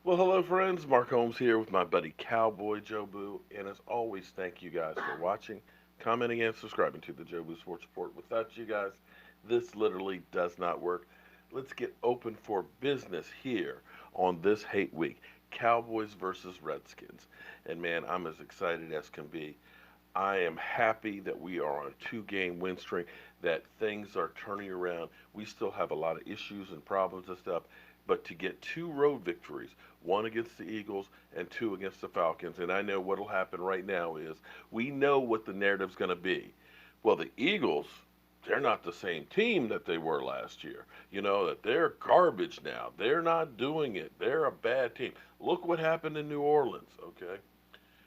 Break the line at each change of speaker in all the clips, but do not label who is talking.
Well, hello, friends. Mark Holmes here with my buddy Cowboy Joe Boo. And as always, thank you guys for watching, commenting, and subscribing to the Joe Boo Sports Report. Without you guys, this literally does not work. Let's get open for business here on this hate week Cowboys versus Redskins. And man, I'm as excited as can be. I am happy that we are on a two-game win streak, that things are turning around. We still have a lot of issues and problems and stuff, but to get two road victories, one against the Eagles and two against the Falcons, and I know what'll happen right now is we know what the narrative's going to be. Well, the Eagles, they're not the same team that they were last year. You know, that they're garbage now. They're not doing it. They're a bad team. Look what happened in New Orleans, okay?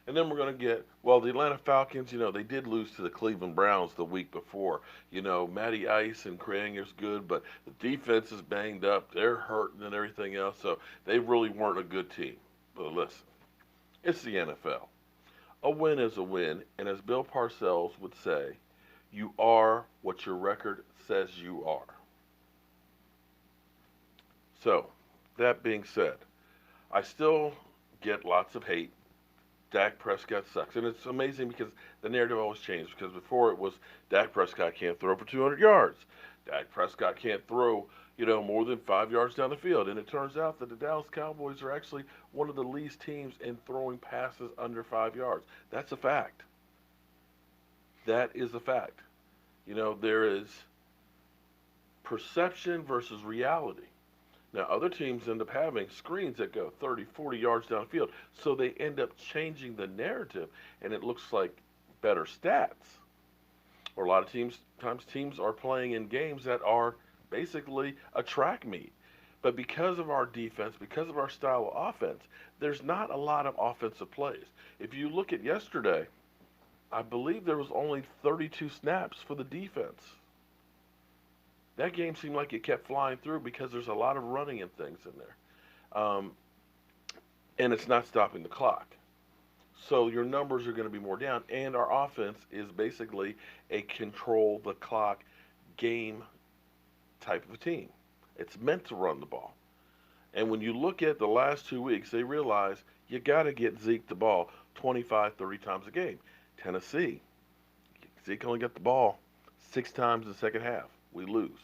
And then we're going to get, well, the Atlanta Falcons, they did lose to the Cleveland Browns the week before. Matty Ice and Kranger's good, but the defense is banged up. They're hurting and everything else, so they really weren't a good team. But listen, it's the NFL. A win is a win, and as Bill Parcells would say, you are what your record says you are. So, that being said, I still get lots of hate. Dak Prescott sucks. And it's amazing because the narrative always changes. Because before it was Dak Prescott can't throw for 200 yards. Dak Prescott can't throw, more than 5 yards down the field. And it turns out that the Dallas Cowboys are actually one of the least teams in throwing passes under 5 yards. That's a fact. That is a fact. There is perception versus reality. Now, other teams end up having screens that go 30, 40 yards downfield, so they end up changing the narrative, and it looks like better stats. Or a lot of times teams are playing in games that are basically a track meet. But because of our defense, because of our style of offense, there's not a lot of offensive plays. If you look at yesterday, I believe there was only 32 snaps for the defense. That game seemed like it kept flying through because there's a lot of running and things in there. And it's not stopping the clock. So your numbers are going to be more down. And our offense is basically a control the clock game type of team. It's meant to run the ball. And when you look at the last 2 weeks, they realize you got to get Zeke the ball 25, 30 times a game. Tennessee, Zeke only got the ball 6 times in the second half. We lose.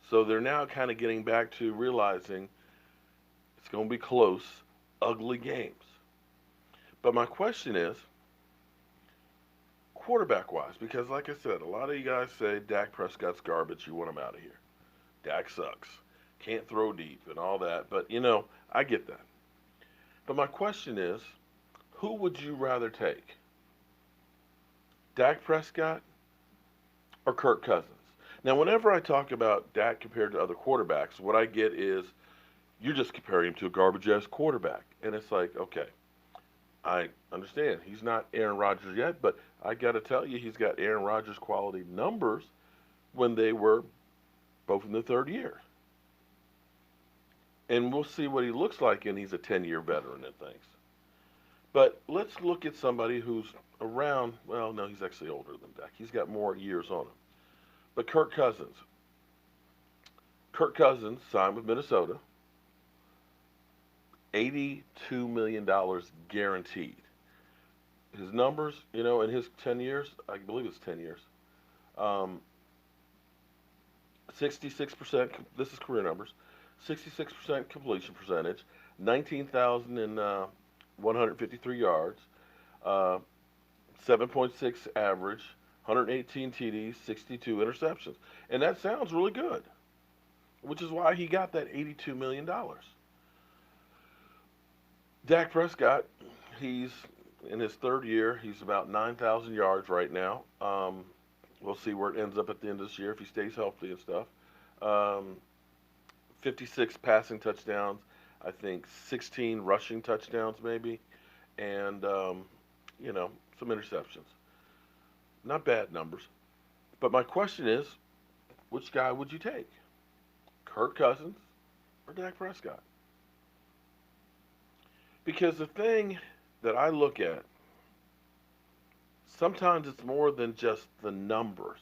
So they're now kind of getting back to realizing it's going to be close, ugly games. But my question is, quarterback wise, because like I said, a lot of you guys say Dak Prescott's garbage, you want him out of here. Dak sucks. Can't throw deep and all that. But, I get that. But my question is, who would you rather take? Dak Prescott or Kirk Cousins? Now, whenever I talk about Dak compared to other quarterbacks, what I get is you're just comparing him to a garbage ass quarterback. And it's like, okay, I understand. He's not Aaron Rodgers yet, but I got to tell you, he's got Aaron Rodgers quality numbers when they were both in the third year. And we'll see what he looks like, and he's a 10-year veteran and things. But let's look at somebody who's around, well, no, he's actually older than Dak. He's got more years on him. But Kirk Cousins. Kirk Cousins signed with Minnesota. $82 million guaranteed. His numbers, in his 10 years, I believe it's 10 years. 66%, this is career numbers, 66% completion percentage, 19,153 yards, 7.6 average, 118 TDs, 62 interceptions. And that sounds really good, which is why he got that $82 million. Dak Prescott, he's in his third year. He's about 9,000 yards right now. We'll see where it ends up at the end of this year if he stays healthy and stuff. Um, 56 passing touchdowns, I think 16 rushing touchdowns maybe, and some interceptions. Not bad numbers. But my question is, which guy would you take? Kirk Cousins or Dak Prescott? Because the thing that I look at, sometimes it's more than just the numbers.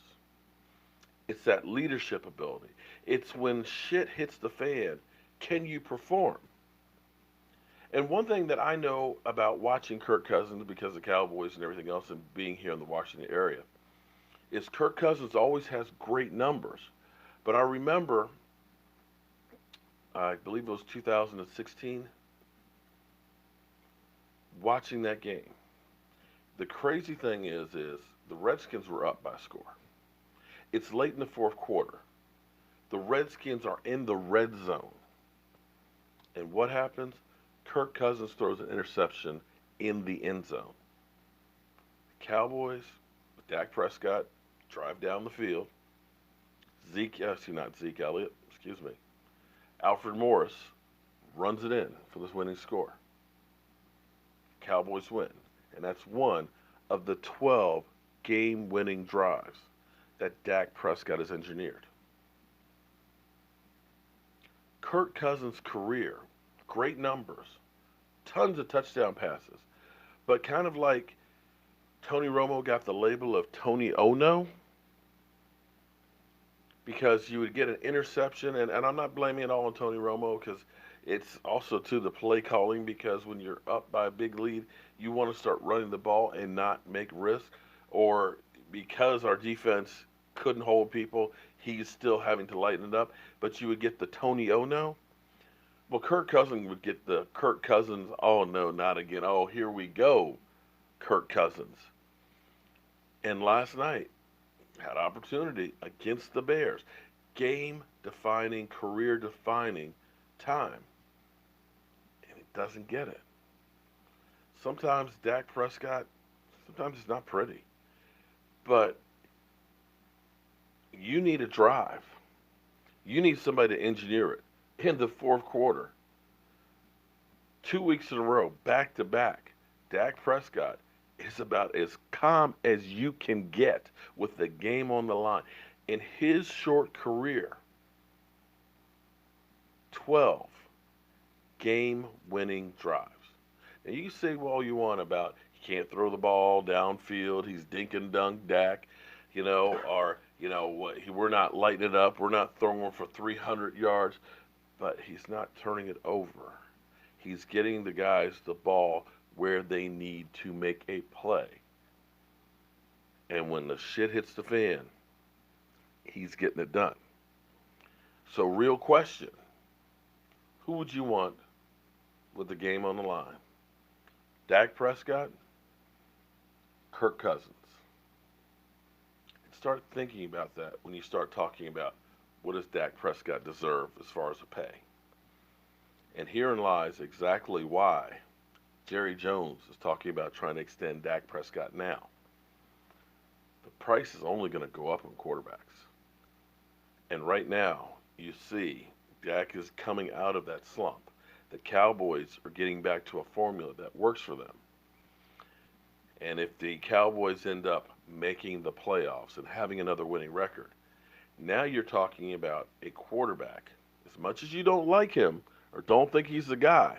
It's that leadership ability. It's when shit hits the fan, can you perform? And one thing that I know about watching Kirk Cousins because of Cowboys and everything else and being here in the Washington area is Kirk Cousins always has great numbers. But I remember, I believe it was 2016, watching that game. The crazy thing is the Redskins were up by a score. It's late in the fourth quarter. The Redskins are in the red zone. And what happens? Kirk Cousins throws an interception in the end zone. The Cowboys, Dak Prescott, drive down the field. Not Zeke Elliott, excuse me. Alfred Morris runs it in for this winning score. Cowboys win. And that's one of the 12 game-winning drives that Dak Prescott has engineered. Kirk Cousins' career, great numbers, tons of touchdown passes, but kind of like Tony Romo got the label of Tony Ono because you would get an interception, and I'm not blaming it all on Tony Romo because it's also to the play calling because when you're up by a big lead, you want to start running the ball and not make risk, or because our defense couldn't hold people, he's still having to lighten it up, but you would get the Tony Ono. Well, Kirk Cousins would get the Kirk Cousins, oh no, not again, oh, here we go, Kirk Cousins. And last night, had opportunity against the Bears. Game-defining, career-defining time. And it doesn't get it. Sometimes Dak Prescott, sometimes it's not pretty. But you need a drive. You need somebody to engineer it. In the fourth quarter, 2 weeks in a row, back-to-back, Dak Prescott is about as calm as you can get with the game on the line. In his short career, 12 game-winning drives. Now, you can say all you want about he can't throw the ball downfield, he's dink and dunk Dak, or, we're not lighting it up, we're not throwing for 300 yards, but he's not turning it over. He's getting the guys the ball where they need to make a play. And when the shit hits the fan, he's getting it done. So, real question, who would you want with the game on the line? Dak Prescott, Kirk Cousins. And start thinking about that when you start talking about what does Dak Prescott deserve as far as a pay. And herein lies exactly why Jerry Jones is talking about trying to extend Dak Prescott now. The price is only going to go up on quarterbacks. And right now, you see Dak is coming out of that slump. The Cowboys are getting back to a formula that works for them. And if the Cowboys end up making the playoffs and having another winning record, now you're talking about a quarterback. As much as you don't like him or don't think he's the guy,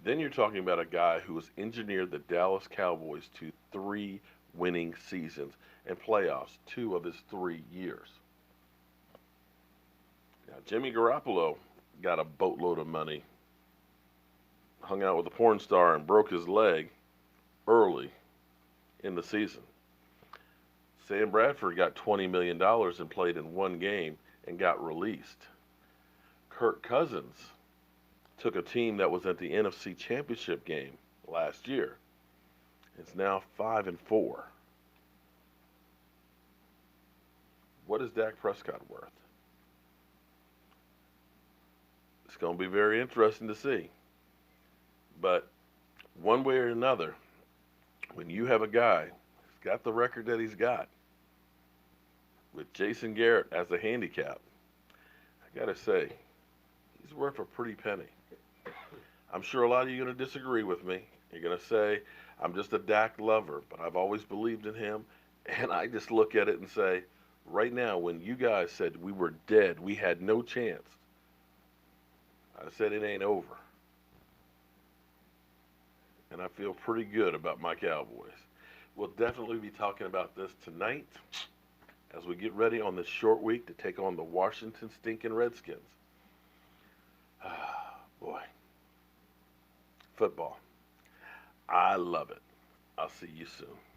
then you're talking about a guy who has engineered the Dallas Cowboys to 3 winning seasons and playoffs 2 of his 3 years. Now, Jimmy Garoppolo got a boatload of money, hung out with a porn star and broke his leg early in the season. Sam Bradford got $20 million and played in 1 game and got released. Kirk Cousins took a team that was at the NFC Championship game last year. It's now 5-4. What is Dak Prescott worth? It's going to be very interesting to see. But one way or another, when you have a guy who's got the record that he's got, with Jason Garrett as a handicap, I got to say, he's worth a pretty penny. I'm sure a lot of you are going to disagree with me. You're going to say, I'm just a Dak lover, but I've always believed in him. And I just look at it and say, right now, when you guys said we were dead, we had no chance, I said it ain't over. And I feel pretty good about my Cowboys. We'll definitely be talking about this tonight as we get ready on this short week to take on the Washington stinking Redskins. Ah, boy. football. I love it. I'll see you soon.